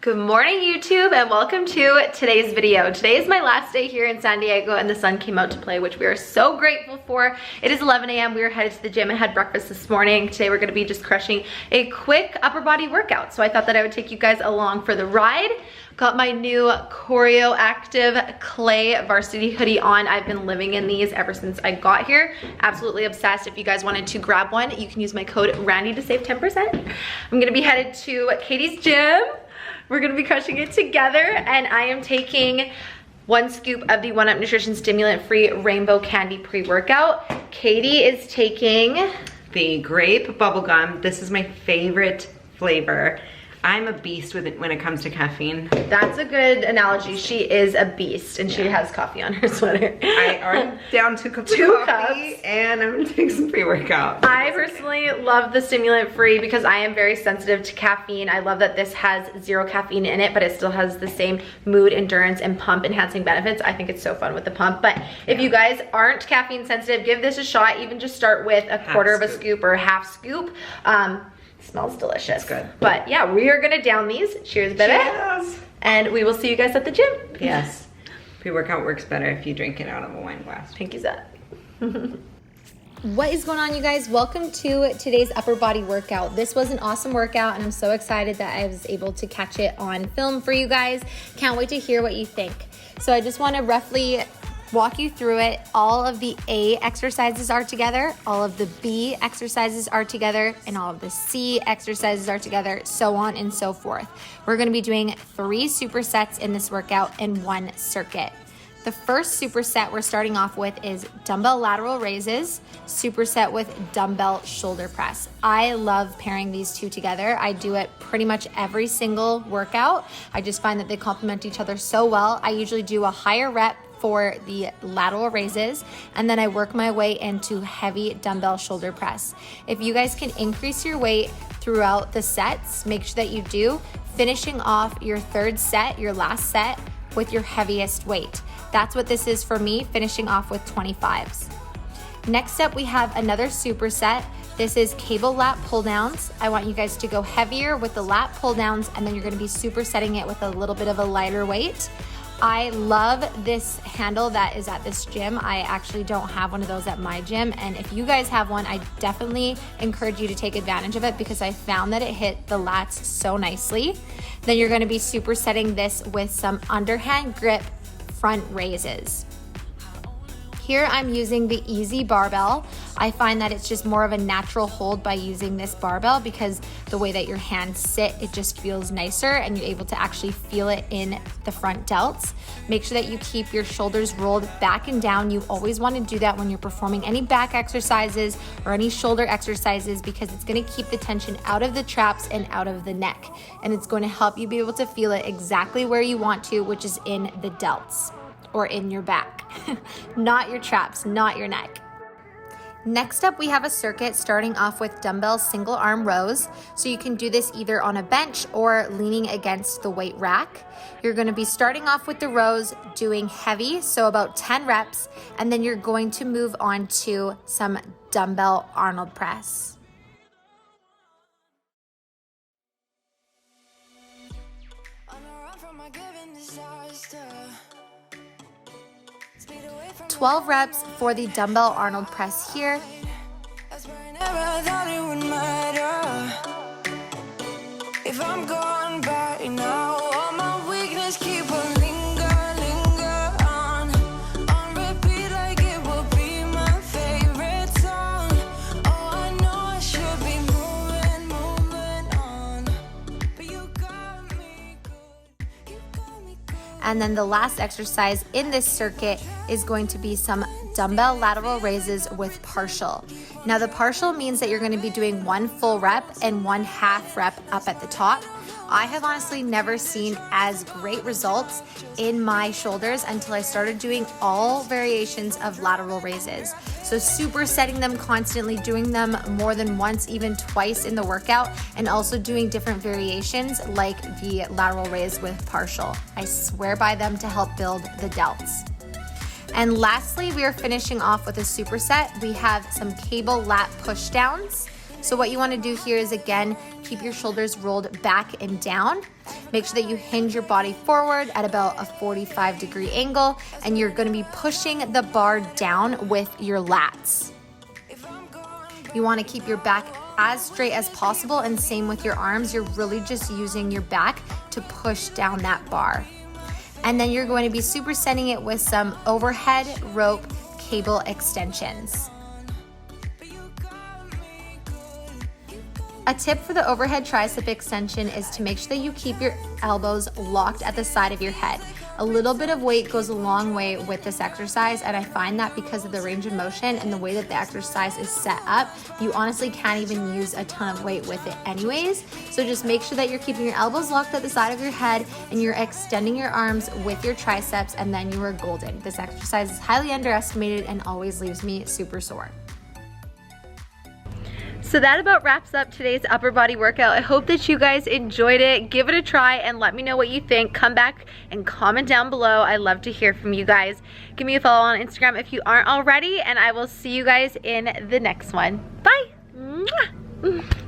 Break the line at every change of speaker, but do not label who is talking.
Good morning, YouTube, and welcome to today's video. Today is my last day here in San Diego and the sun came out to play, which we are so grateful for. It is 11 a.m. We were headed to the gym and had breakfast this morning. Today we're gonna be just crushing a quick upper body workout. So I thought that I would take you guys along for the ride. Got my new Corio Active clay varsity hoodie on. I've been living in these ever since I got here. Absolutely obsessed. If you guys wanted to grab one, you can use my code Randi to save 10%. I'm gonna be headed to Katie's gym. We're gonna be crushing it together, and I am taking 1 scoop of the 1UP Nutrition Stimulant-Free Rainbow Candy Pre-Workout. Katie is taking
the grape bubblegum. This is my favorite flavor. I'm a beast with it when it comes to caffeine.
That's a good analogy. She is a beast, and she has coffee on her sweater.
I already down 2 cups of coffee, and I'm gonna take some pre-workout.
I personally love the stimulant-free because I am very sensitive to caffeine. I love that this has 0 caffeine in it, but it still has the same mood, endurance, and pump enhancing benefits. I think it's so fun with the pump. But if you guys aren't caffeine sensitive, give this a shot. Even just start with a quarter of a scoop or a half scoop. Smells delicious.
It's good.
But yeah, we are gonna down these. Cheers, baby.
Cheers.
And we will see you guys at the gym.
Yes. Pre-workout works better if you drink it out of a wine glass.
Pinky's up.
What is going on, you guys? Welcome to today's upper body workout. This was an awesome workout and I'm so excited that I was able to catch it on film for you guys. Can't wait to hear what you think. So I just want to roughly walk you through it. All of the A exercises are together, all of the B exercises are together, and all of the C exercises are together, so on and so forth. We're gonna be doing 3 supersets in this workout in 1 circuit. The first superset we're starting off with is dumbbell lateral raises, superset with dumbbell shoulder press. I love pairing these 2 together. I do it pretty much every single workout. I just find that they complement each other so well. I usually do a higher rep for the lateral raises, and then I work my way into heavy dumbbell shoulder press. If you guys can increase your weight throughout the sets, make sure that you do, finishing off your 3rd set, your last set, with your heaviest weight. That's what this is for me, finishing off with 25s. Next up, we have another superset. This is cable lat pull downs. I want you guys to go heavier with the lat pull downs, and then you're gonna be supersetting it with a little bit of a lighter weight. I love this handle that is at this gym. I actually don't have one of those at my gym, and if you guys have one, I definitely encourage you to take advantage of it because I found that it hit the lats so nicely. Then you're gonna be supersetting this with some underhand grip front raises. Here I'm using the Easy Barbell. I find that it's just more of a natural hold by using this barbell because the way that your hands sit, it just feels nicer and you're able to actually feel it in the front delts. Make sure that you keep your shoulders rolled back and down. You always want to do that when you're performing any back exercises or any shoulder exercises because it's going to keep the tension out of the traps and out of the neck. And it's going to help you be able to feel it exactly where you want to, which is in the delts or in your back. Not your traps, not your neck. Next up, we have a circuit starting off with dumbbell single arm rows. So you can do this either on a bench or leaning against the weight rack. You're gonna be starting off with the rows, doing heavy, so about 10 reps, and then you're going to move on to some dumbbell Arnold press.
On a run from my given disaster.
12 reps for the dumbbell Arnold press here.
If I'm gone by now, all my weakness keep on linger on repeat like it will be my favorite song. Oh, I know I should be moving on, but you got me good.
And then the last exercise in this circuit is going to be some dumbbell lateral raises with partial. Now the partial means that you're going to be doing 1 full rep and 1 half rep up at the top. I have honestly never seen as great results in my shoulders until I started doing all variations of lateral raises. So supersetting them constantly, doing them more than once, even twice in the workout, and also doing different variations like the lateral raise with partial. I swear by them to help build the delts. And lastly, we are finishing off with a superset. We have some cable lat pushdowns. So what you want to do here is, again, keep your shoulders rolled back and down. Make sure that you hinge your body forward at about a 45-degree angle, and you're gonna be pushing the bar down with your lats. You wanna keep your back as straight as possible, and same with your arms. You're really just using your back to push down that bar. And then you're going to be supersetting it with some overhead rope cable extensions. A tip for the overhead tricep extension is to make sure that you keep your elbows locked at the side of your head. A little bit of weight goes a long way with this exercise, and I find that because of the range of motion and the way that the exercise is set up, you honestly can't even use a ton of weight with it anyways. So just make sure that you're keeping your elbows locked at the side of your head and you're extending your arms with your triceps, and then you are golden. This exercise is highly underestimated and always leaves me super sore.
So that about wraps up today's upper body workout. I hope that you guys enjoyed it. Give it a try and let me know what you think. Come back and comment down below. I love to hear from you guys. Give me a follow on Instagram if you aren't already, and I will see you guys in the next one. Bye. Mwah.